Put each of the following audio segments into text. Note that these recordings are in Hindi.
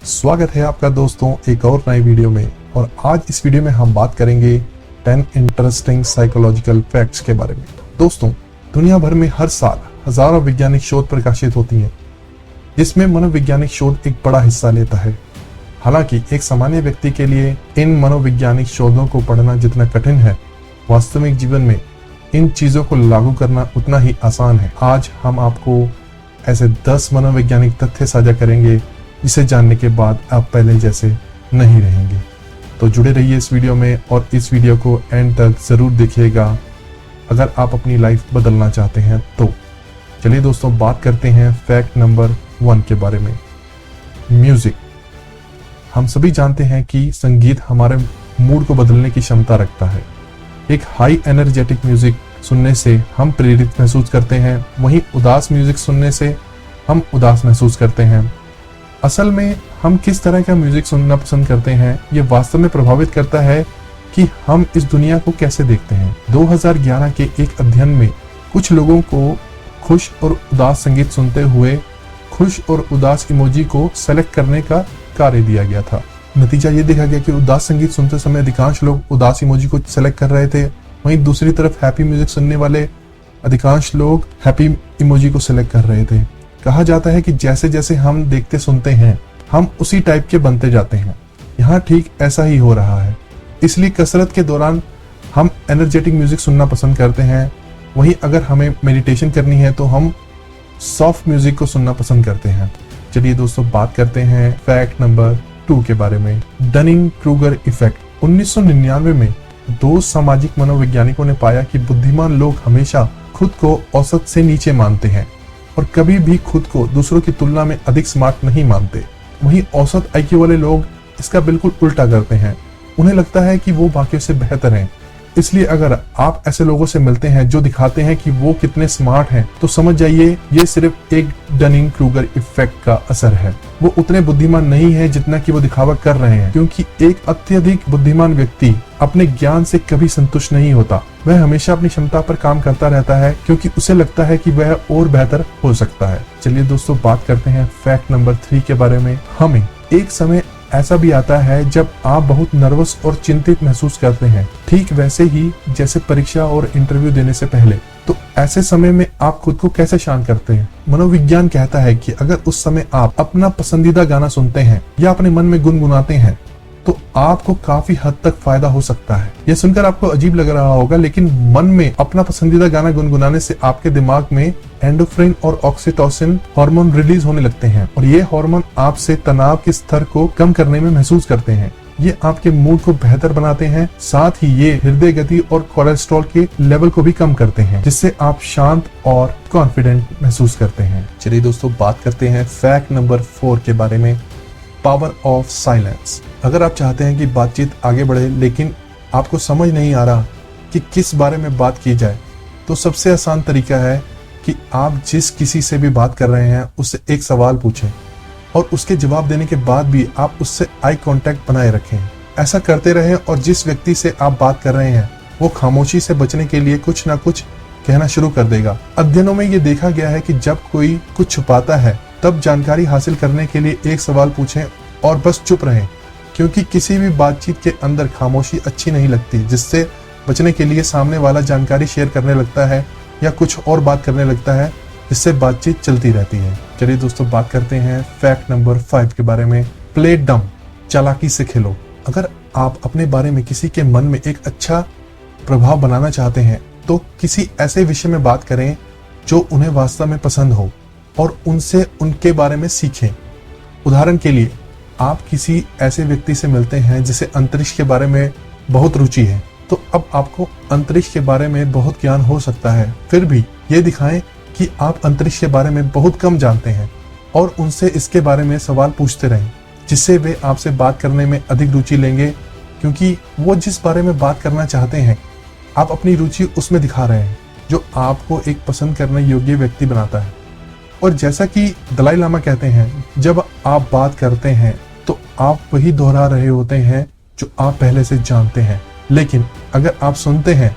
स्वागत है आपका दोस्तों एक और नई वीडियो में। और आज इस वीडियो में हम बात करेंगे 10 इंटरेस्टिंग साइकोलॉजिकल फैक्ट्स के बारे में। दोस्तों, दुनिया भर में हर साल हजारों वैज्ञानिक शोध प्रकाशित होती हैं, जिसमें मनोवैज्ञानिक शोध एक बड़ा हिस्सा लेता है। हालांकि एक सामान्य व्यक्ति के लिए इन मनोवैज्ञानिक शोधों को पढ़ना जितना कठिन है, वास्तविक जीवन में इन चीजों को लागू करना उतना ही आसान है। आज हम आपको ऐसे 10 मनोवैज्ञानिक तथ्य साझा करेंगे जिसे जानने के बाद आप पहले जैसे नहीं रहेंगे। तो जुड़े रहिए इस वीडियो में और इस वीडियो को एंड तक जरूर देखिएगा अगर आप अपनी लाइफ बदलना चाहते हैं तो। चलिए दोस्तों, बात करते हैं फैक्ट नंबर 1 के बारे में। म्यूजिक। हम सभी जानते हैं कि संगीत हमारे मूड को बदलने की क्षमता रखता है। एक हाई एनर्जेटिक म्यूजिक सुनने से हम प्रेरित महसूस करते हैं, वहीं उदास म्यूजिक सुनने से हम उदास महसूस करते हैं। असल में हम किस तरह का म्यूजिक सुनना पसंद करते हैं, ये वास्तव में प्रभावित करता है कि हम इस दुनिया को कैसे देखते हैं। 2011 के एक अध्ययन में कुछ लोगों को खुश और उदास संगीत सुनते हुए खुश और उदास इमोजी को सेलेक्ट करने का कार्य दिया गया था। नतीजा ये देखा गया कि उदास संगीत सुनते समय अधिकांश लोग उदास इमोजी को सेलेक्ट कर रहे थे, वहीं दूसरी तरफ हैप्पी म्यूजिक सुनने वाले अधिकांश लोग हैप्पी इमोजी को सेलेक्ट कर रहे थे। कहा जाता है कि जैसे जैसे हम देखते सुनते हैं, हम उसी टाइप के बनते जाते हैं। यहाँ ठीक ऐसा ही हो रहा है। इसलिए कसरत के दौरान हम एनर्जेटिक म्यूजिक सुनना पसंद करते हैं, वहीं अगर हमें मेडिटेशन करनी है तो हम सॉफ्ट म्यूजिक को सुनना पसंद करते हैं। चलिए दोस्तों, बात करते हैं फैक्ट नंबर 2 के बारे में। Dunning Kruger effect. 1999 में 2 सामाजिक मनोवैज्ञानिकों ने पाया कि बुद्धिमान लोग हमेशा खुद को औसत से नीचे मानते हैं और कभी भी खुद को दूसरों की तुलना में अधिक स्मार्ट नहीं मानते। वहीं औसत आईक्यू वाले लोग इसका बिल्कुल उल्टा करते हैं। उन्हें लगता है कि वो बाकियों से बेहतर हैं। इसलिए अगर आप ऐसे लोगों से मिलते हैं जो दिखाते हैं कि वो कितने स्मार्ट हैं, तो समझ जाइए ये सिर्फ एक डनिंग क्रूगर इफेक्ट का असर है। वो उतने बुद्धिमान नहीं है जितना कि वो दिखावा कर रहे हैं, क्योंकि एक अत्यधिक बुद्धिमान व्यक्ति अपने ज्ञान से कभी संतुष्ट नहीं होता। वह हमेशा अपनी क्षमता पर काम करता रहता है, क्योंकि उसे लगता है कि वह और बेहतर हो सकता है। चलिए दोस्तों, बात करते हैं फैक्ट नंबर 3 के बारे में। हमें एक समय ऐसा भी आता है जब आप बहुत नर्वस और चिंतित महसूस करते हैं, ठीक वैसे ही जैसे परीक्षा और इंटरव्यू देने से पहले। तो ऐसे समय में आप खुद को कैसे शांत करते हैं? मनोविज्ञान कहता है कि अगर उस समय आप अपना पसंदीदा गाना सुनते हैं या अपने मन में गुनगुनाते हैं तो आपको काफी हद तक फायदा हो सकता है। यह सुनकर आपको अजीब लग रहा होगा, लेकिन मन में अपना पसंदीदा गाना गुनगुनाने से आपके दिमाग में एंडोफ्रिन और ऑक्सीटोसिन हार्मोन रिलीज होने लगते हैं और ये हार्मोन आपसे तनाव के स्तर को कम करने में महसूस करते हैं। ये आपके मूड को बेहतर बनाते हैं, साथ ही ये हृदय गति और कोलेस्ट्रॉल के लेवल को भी कम करते हैं, जिससे आप शांत और कॉन्फिडेंट महसूस करते हैं। चलिए दोस्तों, बात करते हैं फैक्ट नंबर 4 के बारे में। Power of silence. अगर आप चाहते हैं कि बातचीत आगे बढ़े लेकिन आपको समझ नहीं आ रहा कि किस बारे में बात की जाए, तो सबसे आसान तरीका है कि आप जिस किसी से भी बात कर रहे हैं उससे एक सवाल पूछें और उसके जवाब देने के बाद भी आप उससे आई कांटेक्ट बनाए रखें। ऐसा करते रहें और जिस व्यक्ति से आप बात कर रहे हैं वो खामोशी से बचने के लिए कुछ ना कुछ कहना शुरू कर देगा। अध्ययनों में ये देखा गया है कि जब कोई कुछ छुपाता है तब जानकारी हासिल करने के लिए एक सवाल पूछें और बस चुप रहें, क्योंकि किसी भी बातचीत के अंदर खामोशी अच्छी नहीं लगती, जिससे बचने के लिए सामने वाला जानकारी शेयर करने लगता है या कुछ और बात करने लगता है, जिससे बातचीत चलती रहती है। चलिए दोस्तों, बात करते हैं फैक्ट नंबर 5 के बारे में। प्ले डम। चालाकी से खेलो। अगर आप अपने बारे में किसी के मन में एक अच्छा प्रभाव बनाना चाहते हैं तो किसी ऐसे विषय में बात करें जो उन्हें वास्तव में पसंद हो और उनसे उनके बारे में सीखें। उदाहरण के लिए, आप किसी ऐसे व्यक्ति से मिलते हैं जिसे अंतरिक्ष के बारे में बहुत रुचि है, तो अब आपको अंतरिक्ष के बारे में बहुत ज्ञान हो सकता है। फिर भी ये दिखाएं कि आप अंतरिक्ष के बारे में बहुत कम जानते हैं और उनसे इसके बारे में सवाल पूछते रहें, जिससे वे आपसे बात करने में अधिक रुचि लेंगे, क्योंकि वो जिस बारे में बात करना चाहते हैं आप अपनी रुचि उसमें दिखा रहे हैं, जो आपको एक पसंद करने योग्य व्यक्ति बनाता है। और जैसा कि दलाई लामा कहते हैं, जब आप बात करते हैं तो आप वही दोहरा रहे होते हैं जो आप पहले से जानते हैं, लेकिन अगर आप सुनते हैं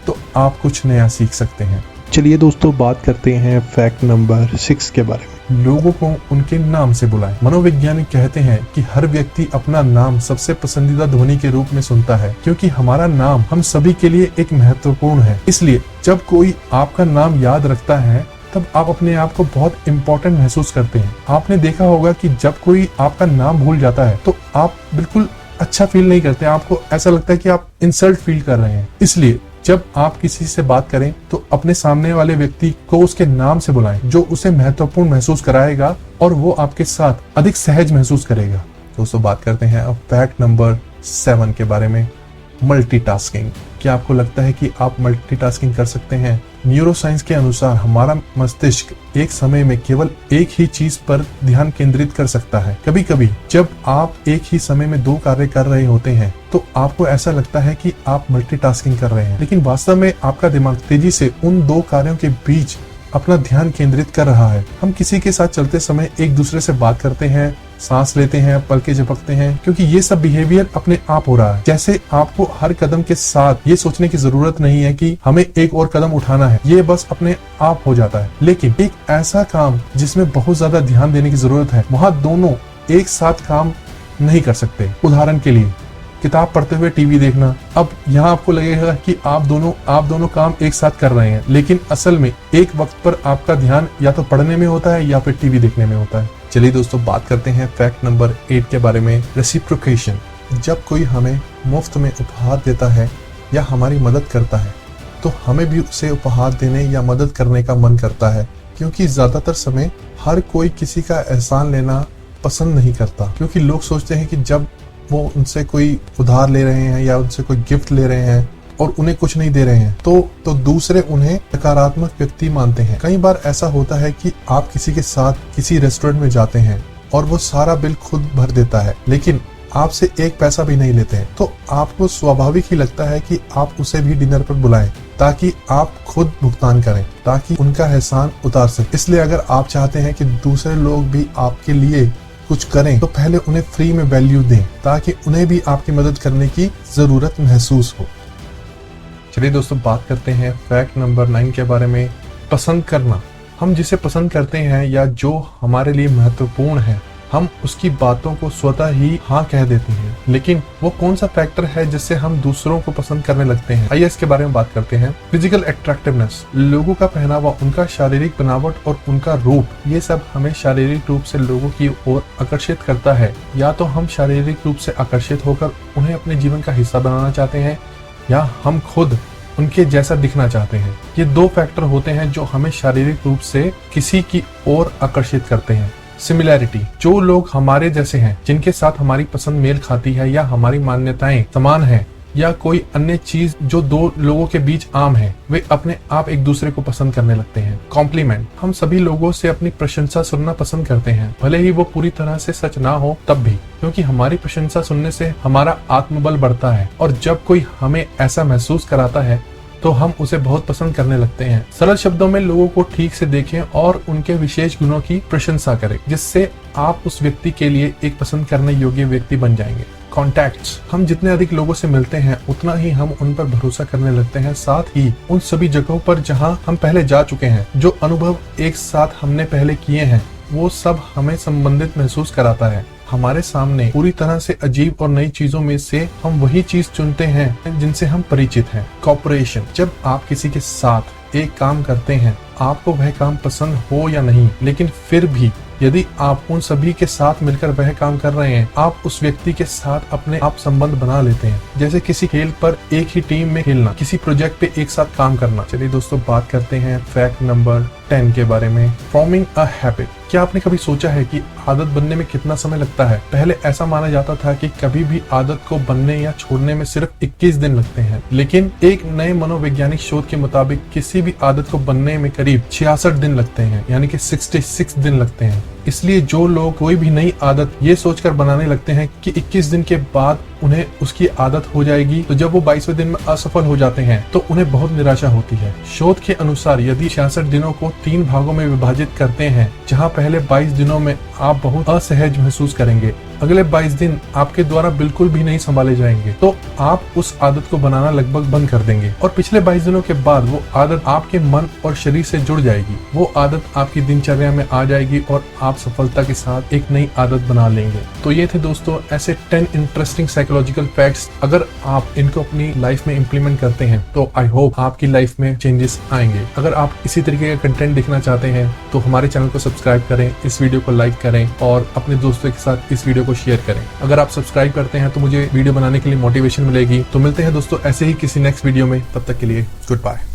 तो आप कुछ नया सीख सकते हैं। चलिए दोस्तों, बात करते हैं फैक्ट नंबर 6 के बारे में। लोगों को उनके नाम से बुलाएं। मनोवैज्ञानिक कहते हैं कि हर व्यक्ति अपना नाम सबसे पसंदीदा ध्वनि के रूप में सुनता है, क्योंकि हमारा नाम हम सभी के लिए एक महत्वपूर्ण है। इसलिए जब कोई आपका नाम याद रखता है तब आप अपने आप को बहुत इम्पोर्टेंट महसूस करते हैं। आपने देखा होगा कि जब कोई आपका नाम भूल जाता है तो आप बिल्कुल अच्छा फील नहीं करते, आपको ऐसा लगता है कि आप इंसल्ट फील कर रहे हैं। इसलिए जब आप किसी से बात करें तो अपने सामने वाले व्यक्ति को उसके नाम से बुलाएं, जो उसे महत्वपूर्ण महसूस कराएगा और वो आपके साथ अधिक सहज महसूस करेगा। दोस्तों, बात करते हैं अब फैक्ट नंबर 7 के बारे में, मल्टीटास्किंग। क्या आपको लगता है कि आप मल्टीटास्किंग कर सकते हैं? न्यूरोसाइंस के अनुसार हमारा मस्तिष्क एक समय में केवल एक ही चीज पर ध्यान केंद्रित कर सकता है। कभी कभी जब आप एक ही समय में 2 कार्य कर रहे होते हैं तो आपको ऐसा लगता है कि आप मल्टीटास्किंग कर रहे हैं, लेकिन वास्तव में आपका दिमाग तेजी से उन 2 कार्यों के बीच अपना ध्यान केंद्रित कर रहा है। हम किसी के साथ चलते समय एक दूसरे से बात करते हैं, सांस लेते हैं, पलके झपकते हैं, क्योंकि ये सब बिहेवियर अपने आप हो रहा है। जैसे आपको हर कदम के साथ ये सोचने की जरूरत नहीं है कि हमें एक और कदम उठाना है, ये बस अपने आप हो जाता है। लेकिन एक ऐसा काम जिसमें बहुत ज्यादा ध्यान देने की जरूरत है, वहाँ दोनों एक साथ काम नहीं कर सकते। उदाहरण के लिए किताब पढ़ते हुए टीवी देखना। अब यहाँ आपको लगेगा कि आप दोनों काम एक साथ कर रहे हैं, लेकिन असल में एक वक्त पर आपका ध्यान या तो पढ़ने में होता है या फिर टीवी देखने में होता है। चलिए दोस्तों, बात करते हैं फैक्ट नंबर 8 के बारे में, रेसिप्रोकेशन। जब कोई हमें मुफ्त में उपहार देता है या हमारी मदद करता है तो हमें भी उसे उपहार देने या मदद करने का मन करता है, क्योंकि ज्यादातर समय हर कोई किसी का एहसान लेना पसंद नहीं करता, क्योंकि लोग सोचते हैं कि जब वो उनसे कोई उधार ले रहे हैं या उनसे कोई गिफ्ट ले रहे हैं और उन्हें कुछ नहीं दे रहे हैं तो दूसरे उन्हें नकारात्मक व्यक्ति मानते हैं। कई बार ऐसा होता है कि आप किसी के साथ किसी रेस्टोरेंट में जाते हैं और वो सारा बिल खुद भर देता है, लेकिन आपसे एक पैसा भी नहीं लेते हैं, तो आपको स्वाभाविक ही लगता है कि आप उसे भी डिनर पर बुलाएं ताकि आप खुद भुगतान करें, ताकि उनका एहसान उतार सके। इसलिए अगर आप चाहते हैं कि दूसरे लोग भी आपके लिए कुछ करें तो पहले उन्हें फ्री में वैल्यू दें, ताकि उन्हें भी आपकी मदद करने की जरूरत महसूस हो। चलिए दोस्तों, बात करते हैं फैक्ट नंबर 9 के बारे में, पसंद करना। हम जिसे पसंद करते हैं या जो हमारे लिए महत्वपूर्ण है, हम उसकी बातों को स्वतः ही हाँ कह देते हैं, लेकिन वो कौन सा फैक्टर है जिससे हम दूसरों को पसंद करने लगते हैं? आइए इसके बारे में बात करते हैं। फिजिकल अट्रैक्टिवनेस, लोगों का पहनावा, उनका शारीरिक बनावट और उनका रूप, ये सब हमें शारीरिक रूप से लोगों की ओर आकर्षित करता है। या तो हम शारीरिक रूप से आकर्षित होकर उन्हें अपने जीवन का हिस्सा बनाना चाहते हैं, या हम खुद उनके जैसा दिखना चाहते हैं। ये 2 फैक्टर होते हैं जो हमें शारीरिक रूप से किसी की ओर आकर्षित करते हैं। सिमिलैरिटी, जो लोग हमारे जैसे हैं, जिनके साथ हमारी पसंद मेल खाती है या हमारी मान्यताएं समान है, या कोई अन्य चीज जो 2 लोगों के बीच आम है, वे अपने आप एक दूसरे को पसंद करने लगते हैं। कॉम्प्लीमेंट, हम सभी लोगों से अपनी प्रशंसा सुनना पसंद करते हैं, भले ही वो पूरी तरह से सच ना हो तब भी, क्योंकि हमारी प्रशंसा सुनने से हमारा आत्मबल बढ़ता है और जब कोई हमें ऐसा महसूस कराता है तो हम उसे बहुत पसंद करने लगते हैं। सरल शब्दों में लोगों को ठीक से देखें और उनके विशेष गुणों की प्रशंसा करें, जिससे आप उस व्यक्ति के लिए एक पसंद करने योग्य व्यक्ति बन जाएंगे। कॉन्टैक्ट्स, हम जितने अधिक लोगों से मिलते हैं उतना ही हम उन पर भरोसा करने लगते हैं, साथ ही उन सभी जगहों पर जहां हम पहले जा चुके हैं, जो अनुभव एक साथ हमने पहले किए हैं, वो सब हमें संबंधित महसूस कराता है। हमारे सामने पूरी तरह से अजीब और नई चीजों में से हम वही चीज चुनते हैं जिनसे हम परिचित हैं। कॉपरेशन, जब आप किसी के साथ एक काम करते हैं, आपको वह काम पसंद हो या नहीं, लेकिन फिर भी यदि आप उन सभी के साथ मिलकर वह काम कर रहे हैं, आप उस व्यक्ति के साथ अपने आप संबंध बना लेते हैं। जैसे किसी खेल पर एक ही टीम में खेलना, किसी प्रोजेक्ट पे एक साथ काम करना। चलिए दोस्तों, बात करते हैं फैक्ट नंबर 10 के बारे में, फॉर्मिंग अ हैबिट। क्या आपने कभी सोचा है कि आदत बनने में कितना समय लगता है? पहले ऐसा माना जाता था कि कभी भी आदत को बनने या छोड़ने में सिर्फ 21 दिन लगते हैं, लेकिन एक नए मनोवैज्ञानिक शोध के मुताबिक किसी भी आदत को बनने में करीब 66 दिन लगते हैं, यानी कि 66 दिन लगते हैं। इसलिए जो लोग कोई भी नई आदत ये सोचकर बनाने लगते हैं कि 21 दिन के बाद उन्हें उसकी आदत हो जाएगी, तो जब वो 22वें दिन में असफल हो जाते हैं तो उन्हें बहुत निराशा होती है। शोध के अनुसार यदि 66 दिनों को 3 भागों में विभाजित करते हैं, जहां पहले 22 दिनों में आप बहुत असहज महसूस करेंगे। अगले 22 दिन आपके द्वारा बिल्कुल भी नहीं संभाले जाएंगे, तो आप उस आदत को बनाना लगभग बंद कर देंगे और पिछले 22 दिनों के बाद वो आदत आपके मन और शरीर से जुड़ जाएगी। वो आदत आपकी दिनचर्या में आ जाएगी और आप सफलता के साथ एक नई आदत बना लेंगे। तो ये थे दोस्तों ऐसे 10 इंटरेस्टिंग साइकोलॉजिकल फैक्ट्स। अगर आप इनको अपनी लाइफ में इम्प्लीमेंट करते हैं तो आई होप आपकी लाइफ में चेंजेस आएंगे। अगर आप इसी तरीके का कंटेंट देखना चाहते हैं तो हमारे चैनल को सब्सक्राइब करें, इस वीडियो को लाइक करें और अपने दोस्तों के साथ इस वीडियो को शेयर करें। अगर आप सब्सक्राइब करते हैं तो मुझे वीडियो बनाने के लिए मोटिवेशन मिलेगी। तो मिलते हैं दोस्तों ऐसे ही किसी नेक्स्ट वीडियो में, तब तक के लिए गुड बाय।